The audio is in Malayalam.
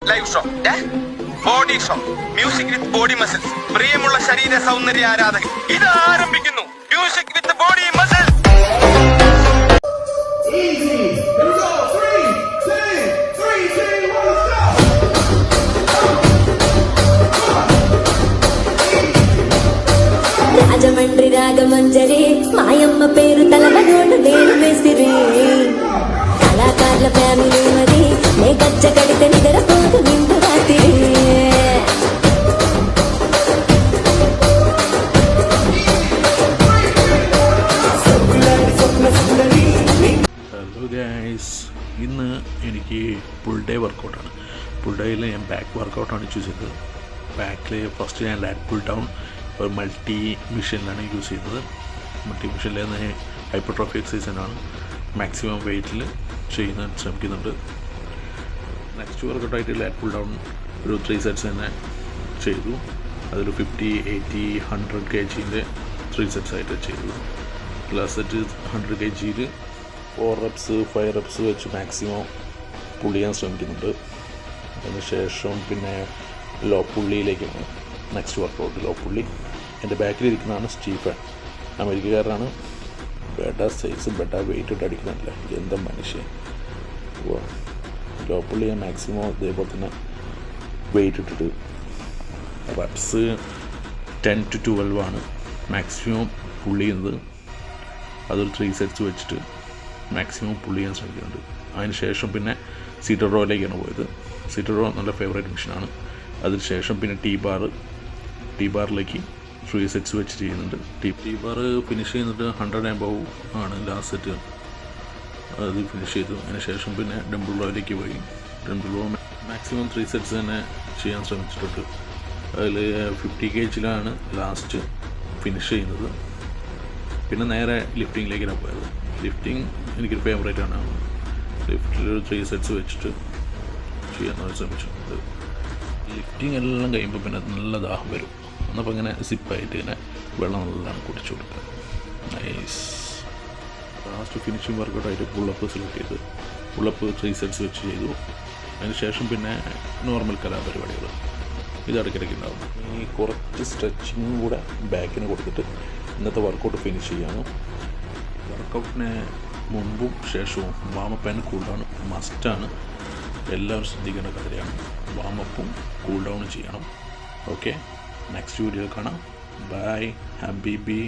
Live show, body show, music with body muscles. പ്രിയമുള്ള ശരീര സൗന്ദര്യ ആരാധകർ, ഇത് ആരംഭിക്കുന്നു. Music with body muscles. Rajahmundry Ragamanjari మాయమ్మ పేరు తలమగోడు వేలు వేసిరి కళాకారుల ఫ్యామిలీ మరి నే గచ్చ కడితే నిద్రపోదు నిండు రాత్రి. ഹലോ ഗൈസ്, ഇന്ന് എനിക്ക് ഫുൾ ഡേ വർക്കൗട്ടാണ്. ഫുൾ ഡേയിൽ ഞാൻ ബാക്ക് വർക്കൗട്ടാണ് ചൂസ് ചെയ്തത്. ബാക്കിൽ ഫസ്റ്റ് ഞാൻ ലാറ്റ് പുൾ ഡൗൺ ഒരു മൾട്ടി മെഷീനിലാണ് യൂസ് ചെയ്തത്. മൾട്ടി മെഷീനിൽ നിന്ന് ഹൈപ്പർട്രോഫി എക്സസൈസാണ് മാക്സിമം വെയ്റ്റിൽ ചെയ്യാൻ ശ്രമിക്കുന്നുണ്ട്. നെക്സ്റ്റ് വർക്കൗട്ടായിട്ട് ലാറ്റ് പുൾ ഡൗൺ ഒരു 3 സെറ്റ്സ് തന്നെ ചെയ്തു. അതൊരു 50, 80, 100 kgൻ്റെ 3 സെറ്റ്സ് ആയിട്ട് ചെയ്തു. ലാസ്റ്റ് സെറ്റ് 100 kgയിൽ 4 reps 5 reps വെച്ച് മാക്സിമം പുൾ ചെയ്യാൻ ശ്രമിക്കുന്നുണ്ട്. അതിനുശേഷം പിന്നെ ലോ പുള്ളിയിലേക്കാണ് നെക്സ്റ്റ് വർക്കൗട്ട്. ലോ പുള്ളി. എൻ്റെ ബാക്കിലിരിക്കുന്നതാണ് സ്റ്റീഫൻ, അമേരിക്കക്കാരനാണ്. ബെഡ സൈസ്, ബെഡ വെയിറ്റ് ഇട്ട് അടിക്കുന്നില്ല, എന്താ മനുഷ്യൻ. ലോ പുള്ളി ഞാൻ മാക്സിമം ഇതേപോലെ തന്നെ വെയിറ്റ് ഇട്ടിട്ട് റെപ്സ് 10 to 12 ആണ് മാക്സിമം പുള്ളി ചെയ്യുന്നത്. അതൊരു 3 സെറ്റ്സ് വെച്ചിട്ട് മാക്സിമം പുള്ളി ചെയ്യാൻ ശ്രമിക്കുന്നുണ്ട്. അതിന് ശേഷം പിന്നെ സീറ്റർ റോയിലേക്കാണ് പോയത്. സീറ്റർ റോ നല്ല ഫേവറേറ്റ് മെഷീനാണ്. അതിനുശേഷം പിന്നെ ടീ ബാറിലേക്ക് 3 സെറ്റ്സ് വെച്ച് ചെയ്യുന്നുണ്ട്. ടീ ബാർ ഫിനിഷ് ചെയ്യുന്നത് 100 above ആണ് ലാസ്റ്റ് സെറ്റ്. അത് ഫിനിഷ് ചെയ്തു. അതിനുശേഷം പിന്നെ ഡംബിൾ റോയിലേക്ക് പോയി. ഡംബിൾ റോ മാക്സിമം 3 സെറ്റ്സ് തന്നെ ചെയ്യാൻ ശ്രമിച്ചിട്ടുണ്ട്. അതിൽ 50 kgയിലാണ് ലാസ്റ്റ് ഫിനിഷ് ചെയ്യുന്നത്. പിന്നെ നേരെ ലിഫ്റ്റിങ്ങിലേക്കാണ് പോയത്. ലിഫ്റ്റിംഗ് എനിക്കൊരു ഫേവറേറ്റ് ആണ്. ലിഫ്റ്റിൽ 3 സെറ്റ്സ് വെച്ചിട്ട് ചെയ്യാൻ ശ്രമിച്ചിട്ടുണ്ട്. ലിഫ്റ്റിംഗ് എല്ലാം കഴിയുമ്പോൾ പിന്നെ നല്ല ദാഹം വരും. എന്നപ്പോൾ ഇങ്ങനെ സിപ്പായിട്ട് ഇങ്ങനെ വെള്ളം നല്ലോണം കുടിച്ചു കൊടുക്കുക. നൈസ്. ലാസ്റ്റ് ഫിനിഷിംഗ് വർക്കൗട്ടായിട്ട് പുള്ളപ്പ് സെലക്ട് ചെയ്ത് പുള്ളപ്പ് 3 സെറ്റ്സ് വെച്ച് ചെയ്തു. അതിന് ശേഷം പിന്നെ നോർമൽ കലാപരിപാടികൾ ഇത് ഇടയ്ക്കിടയ്ക്ക് ഉണ്ടാകും. ഈ കുറച്ച് സ്ട്രെച്ചിങ്ങും കൂടെ ബാക്കിന് കൊടുത്തിട്ട് ഇന്നത്തെ വർക്കൗട്ട് ഫിനിഷ് ചെയ്യാണ്. വർക്കൗട്ടിന് മുമ്പും ശേഷവും വാമപ്പ് ആൻഡ് കൂൾ ഡൗൺ മസ്റ്റാണ്. എല്ലാവരും ശ്രദ്ധിക്കേണ്ട കാര്യമാണ്. വാമപ്പും കൂൾ ഡൗണും ചെയ്യണം. ഓക്കെ, നെക്സ്റ്റ് വീഡിയോ കാണാം. ബൈ ഹബീബി.